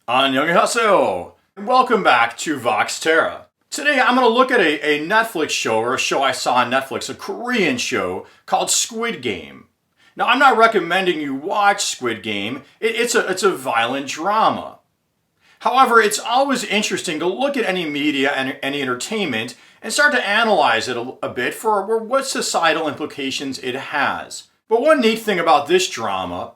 Annyeonghaseyo, and welcome back to Vox Terra. Today I'm going to look at a Netflix show, or a show I saw on Netflix, a Korean show called Squid Game. Now I'm not recommending you watch Squid Game, it's a violent drama. However, it's always interesting to look at any media and any entertainment and start to analyze it a bit for what societal implications it has. But one neat thing about this drama,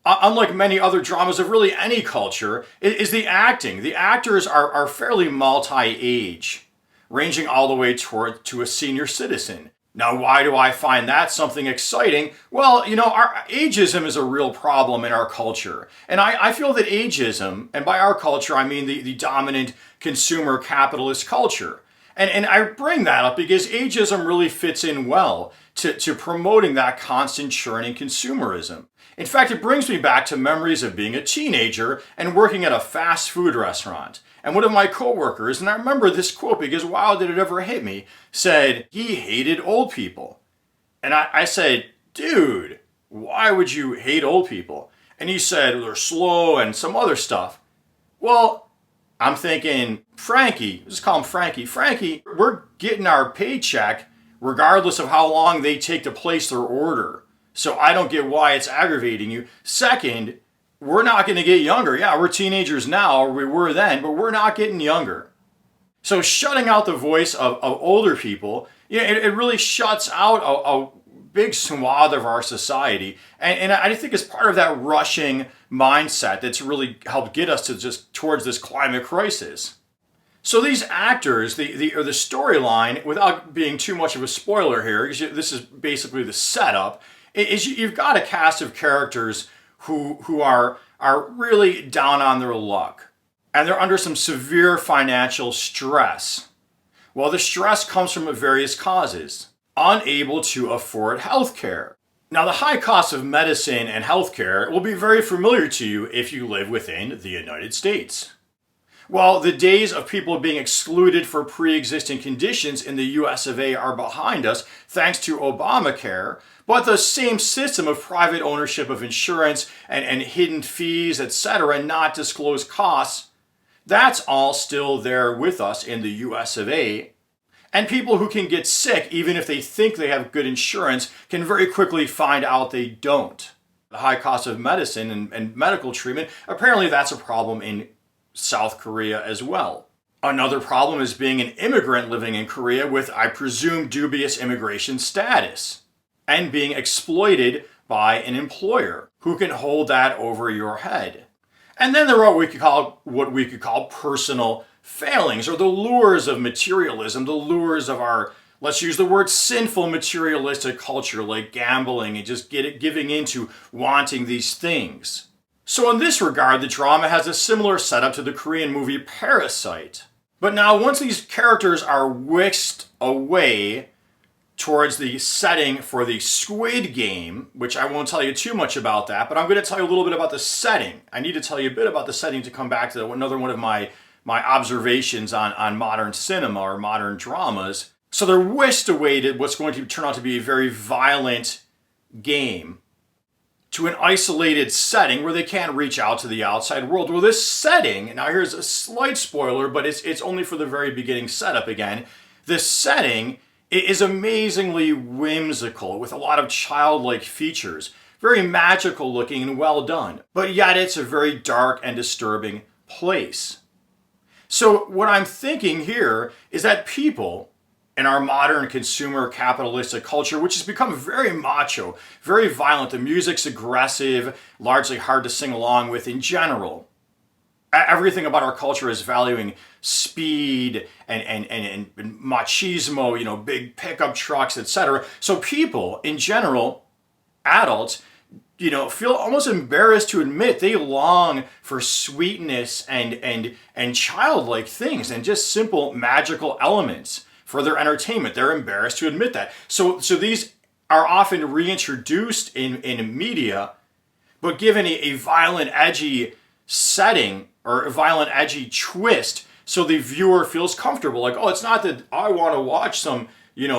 unlike many other dramas of really any culture, is the acting. The actors are fairly multi-age, ranging all the way to a senior citizen. Now, why do I find that something exciting? Well, our ageism is a real problem in our culture. And I feel that ageism, and by our culture I mean the dominant consumer capitalist culture. And I bring that up because ageism really fits in well to promoting that constant churning consumerism. In fact, it brings me back to memories of being a teenager and working at a fast food restaurant. And one of my coworkers, and I remember this quote because wow, did it ever hit me, said he hated old people. And I said, dude, why would you hate old people? And he said, they're slow and some other stuff. Well, I'm thinking, Frankie, let's call him Frankie. Frankie, we're getting our paycheck regardless of how long they take to place their order. So I don't get why it's aggravating you. Second, we're not going to get younger. Yeah, we're teenagers now, or we were then, but we're not getting younger. So shutting out the voice of older people, it really shuts out a big swath of our society. And I think it's part of that rushing mindset that's really helped get us to just towards this climate crisis. So these actors, the storyline, without being too much of a spoiler here, because this is basically the setup, is you've got a cast of characters who are really down on their luck. And they're under some severe financial stress. Well, the stress comes from various causes. Unable to afford health care. Now, the high cost of medicine and health care will be very familiar to you if you live within the United States. Well, the days of people being excluded for pre-existing conditions in the US of A are behind us thanks to Obamacare, but the same system of private ownership of insurance and hidden fees, etc., not disclosed costs, that's all still there with us in the US of A. And people who can get sick, even if they think they have good insurance, can very quickly find out they don't. The high cost of medicine and medical treatment, apparently that's a problem in South Korea as well. Another problem is being an immigrant living in Korea with, I presume, dubious immigration status and being exploited by an employer who can hold that over your head. And then there are what we could call personal failings, or the lures of materialism, the lures of our, let's use the word, sinful materialistic culture, like gambling and just giving into wanting these things. So in this regard, the drama has a similar setup to the Korean movie Parasite. But now, once these characters are whisked away towards the setting for the Squid Game, which I won't tell you too much about that, but I'm going to tell you a little bit about the setting. I need to tell you a bit about the setting to come back to another one of my observations on modern cinema or modern dramas. So they're whisked away to what's going to turn out to be a very violent game, to an isolated setting where they can't reach out to the outside world. Well, this setting, now here's a slight spoiler, but it's only for the very beginning setup again. This setting is amazingly whimsical with a lot of childlike features, very magical looking and well done, but yet it's a very dark and disturbing place. So what I'm thinking here is that people in our modern consumer capitalistic culture, which has become very macho, very violent, the music's aggressive, largely hard to sing along with in general. Everything about our culture is valuing speed and machismo, big pickup trucks, etc. So people in general, adults, feel almost embarrassed to admit they long for sweetness and childlike things and just simple magical elements for their entertainment. They're embarrassed to admit that. So these are often reintroduced in media, but given a violent, edgy setting or a violent, edgy twist, so the viewer feels comfortable. Like, oh, it's not that I want to watch some,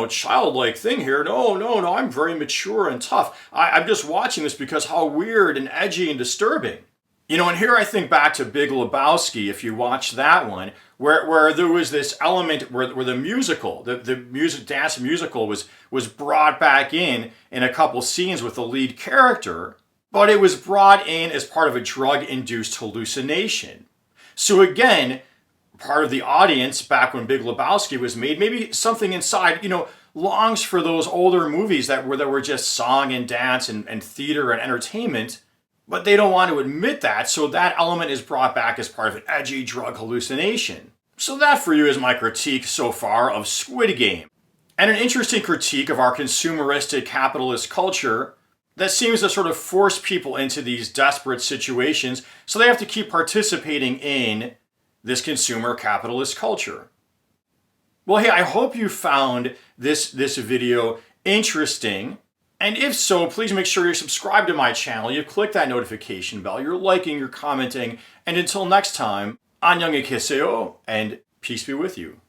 childlike thing here. No, I'm very mature and tough. I'm just watching this because how weird and edgy and disturbing. You know, and here I think back to Big Lebowski, if you watch that one, where there was this element where the musical, the music dance musical was brought back in a couple scenes with the lead character, but it was brought in as part of a drug-induced hallucination. So again, part of the audience back when Big Lebowski was made, maybe something inside, longs for those older movies that were just song and dance and theater and entertainment, but they don't want to admit that, so that element is brought back as part of an edgy drug hallucination. So that for you is my critique so far of Squid Game. And an interesting critique of our consumeristic capitalist culture that seems to sort of force people into these desperate situations so they have to keep participating in this consumer capitalist culture. Well, hey, I hope you found this video interesting. And if so, please make sure you're subscribed to my channel, you click that notification bell, you're liking, you're commenting, and until next time, 안녕히 계세요, and peace be with you.